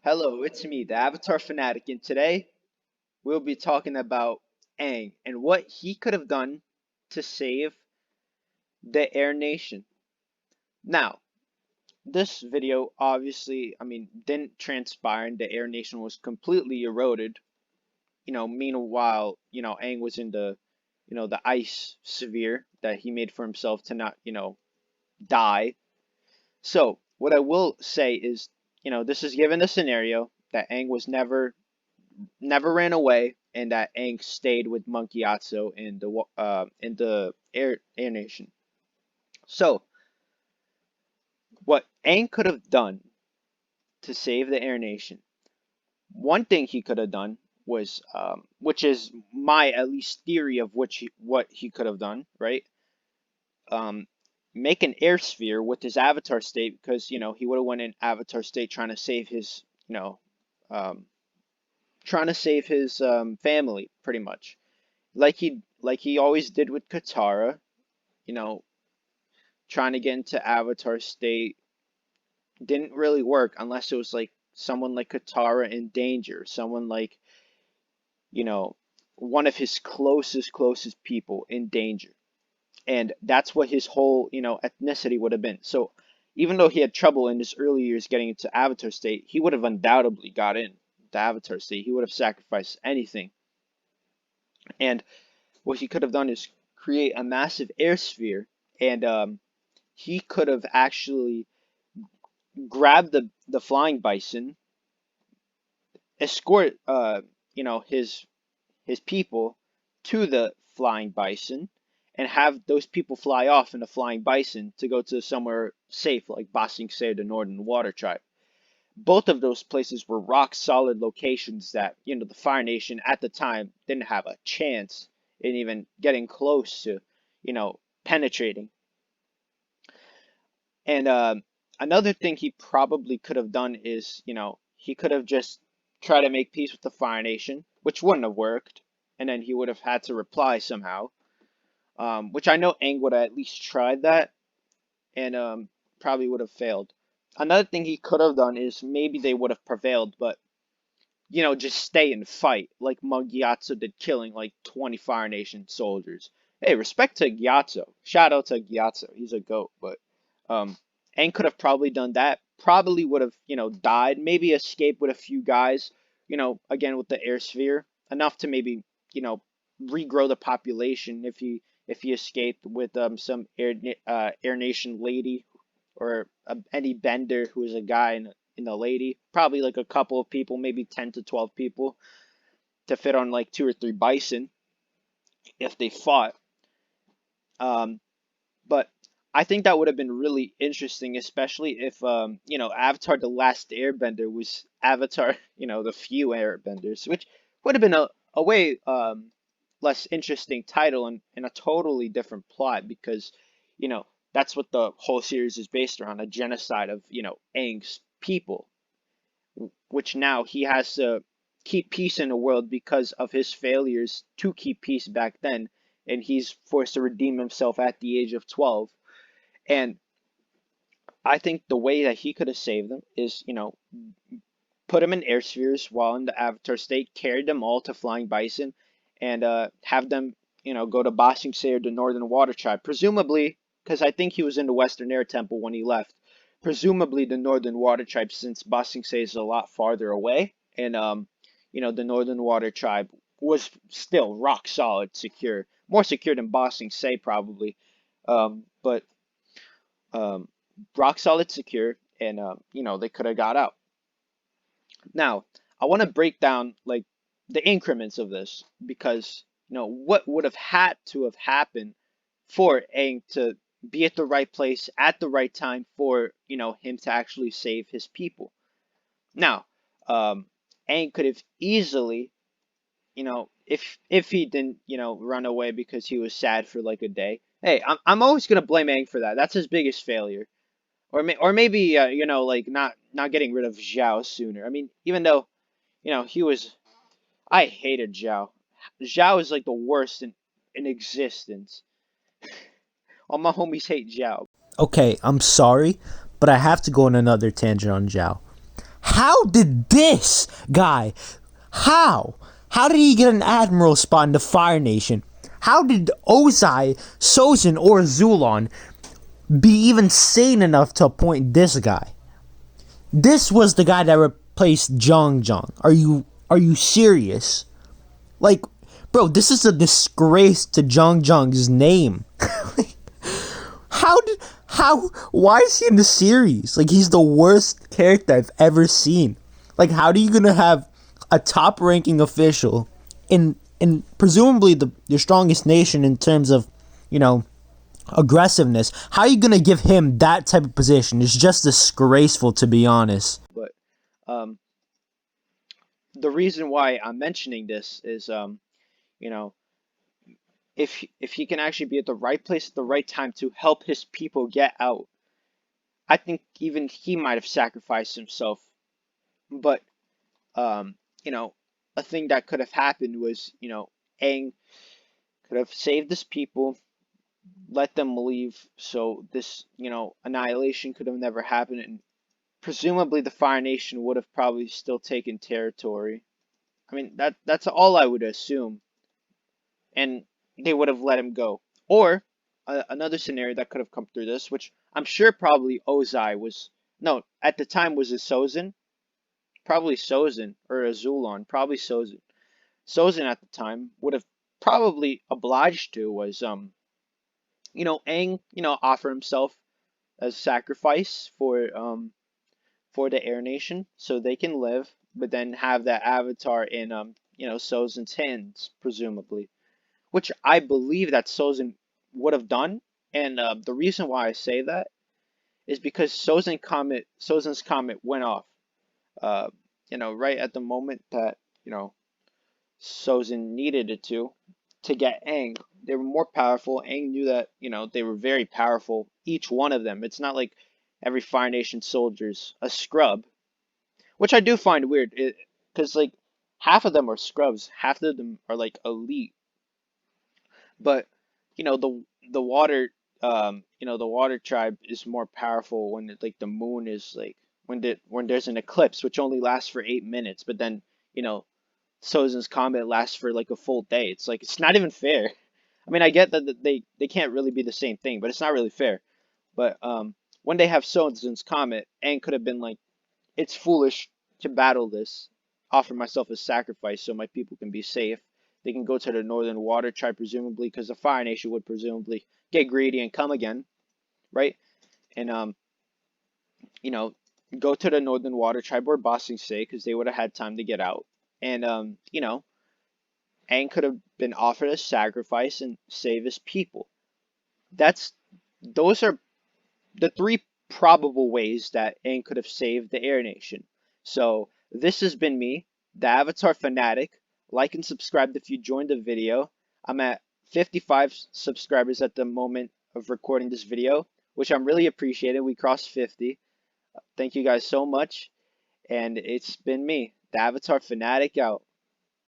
Hello, it's me, the Avatar Fanatic, and today we'll be talking about Aang and what he could have done to save the Air Nation. Now, this video obviously, didn't transpire and the Air Nation was completely eroded. Meanwhile, Aang was in the ice sphere that he made for himself to not, die. So, what I will say is, this is given the scenario that Aang was never ran away, and that Aang stayed with Monkey Atso in the Air Nation. So, what Aang could have done to save the Air Nation, one thing he could have done was, which is my at least theory of what he could have done, right? Um, make an air sphere with his Avatar state because he would have went in Avatar state um, trying to save his family pretty much like he always did with Katara, you know, trying to get into Avatar state didn't really work unless it was like someone like Katara in danger, someone like, you know, one of his closest people in danger. And that's what his whole, ethnicity would have been. So even though he had trouble in his early years getting into Avatar state, he would have undoubtedly got in the Avatar state. He would have sacrificed anything. And what he could have done is create a massive air sphere, and he could have actually grabbed the flying bison, escort his people to the flying bison, and have those people fly off in the flying bison to go to somewhere safe like Ba Sing Se, the Northern Water Tribe. Both of those places were rock solid locations that the Fire Nation at the time didn't have a chance in even getting close to penetrating. And another thing he probably could have done is, he could have just tried to make peace with the Fire Nation, which wouldn't have worked, and then he would have had to reply somehow. Which I know Aang would have at least tried that, and probably would have failed. Another thing he could have done is maybe they would have prevailed, but just stay and fight like Gyatso did, killing like 20 Fire Nation soldiers. Hey, respect to Gyatso. Shout out to Gyatso. He's a goat, but um, Aang could have probably done that. Probably would have, died. Maybe escaped with a few guys. Again with the air sphere, enough to maybe, regrow the population if he escaped with some Air Nation lady or any bender who is a guy and a lady, probably like a couple of people, maybe 10 to 12 people to fit on like two or three bison if they fought. Um, but I think that would have been really interesting, especially if Avatar: The Last Airbender was Avatar, the Few Airbenders, which would have been a way less interesting title and a totally different plot because that's what the whole series is based around, a genocide of Aang's people, which now he has to keep peace in the world because of his failures to keep peace back then, and he's forced to redeem himself at the age of 12. And I think the way that he could have saved them is, put them in air spheres while in the Avatar state, carry them all to Flying Bison, and have them, go to Ba Sing Se or the Northern Water Tribe. Presumably, because I think he was in the Western Air Temple when he left. Presumably the Northern Water Tribe, since Ba Sing Se is a lot farther away, and the Northern Water Tribe was still rock solid, secure, more secure than Ba Sing Se probably, but um, rock solid, secure, and they could have got out. Now, I want to break down like the increments of this because what would have had to have happened for Aang to be at the right place at the right time for him to actually save his people. Now, Aang could have easily, if he didn't run away because he was sad for like a day. Hey, I'm always gonna blame Aang for that. That's his biggest failure. Or maybe like not getting rid of Zhao sooner. I mean, even though he was, I hated Zhao. Zhao is like the worst in existence. All my homies hate Zhao. Okay, I'm sorry, but I have to go on another tangent on Zhao. How did this guy, how? How did he get an admiral spot in the Fire Nation? How did Ozai, Sozin, or Zulon be even sane enough to appoint this guy? This was the guy that replaced Zhang Zhang. Are you serious? Like, bro, this is a disgrace to Zhang Zhang's name. Why is he in the series? Like, he's the worst character I've ever seen. Like, how are you gonna have a top ranking official in presumably the strongest nation in terms of, you know, aggressiveness? How are you gonna give him that type of position? It's just disgraceful, to be honest. But um, the reason why I'm mentioning this is, you know, if he can actually be at the right place at the right time to help his people get out, I think even he might have sacrificed himself. But um, you know, a thing that could have happened was, Aang could have saved his people, let them leave, so this, annihilation could have never happened, and presumably the Fire Nation would have probably still taken territory. I mean, that's all I would assume, and they would have let him go. Or another scenario that could have come through this, which I'm sure probably Ozai was, no, at the time was a Sozin, probably Sozin or a Zulon, probably Sozin. Sozin at the time would have probably obliged to was Aang, offer himself as sacrifice for the Air Nation so they can live, but then have that avatar in Sozin's hands, presumably. Which I believe that Sozin would have done. And the reason why I say that is because Sozin's comet went off. Uh, right at the moment that Sozin needed it to get Aang. They were more powerful. Aang knew that they were very powerful, each one of them. It's not like every Fire Nation soldier's a scrub, which I do find weird. Because like half of them are scrubs, half of them are like elite. But the water the water tribe is more powerful when like the moon is like when there's an eclipse, which only lasts for 8 minutes, but then you know Sozin's comet lasts for like a full day. It's like it's not even fair. I mean, I get that they can't really be the same thing, but it's not really fair. But when they have Sozin's comet, Aang could have been like, it's foolish to battle this. Offer myself as sacrifice so my people can be safe. They can go to the Northern Water Tribe, presumably, because the Fire Nation would presumably get greedy and come again, right? And you know, go to the Northern Water Tribe where Ba Sing Se, because they would have had time to get out. And Aang could have been offered a sacrifice and save his people. That's those are the three probable ways that Aang could have saved the Air Nation. So this has been me, the Avatar Fanatic. Like and subscribe if you joined the video. I'm at 55 subscribers at the moment of recording this video, which I'm really appreciating. We crossed 50. Thank you guys so much. And it's been me, the Avatar Fanatic out.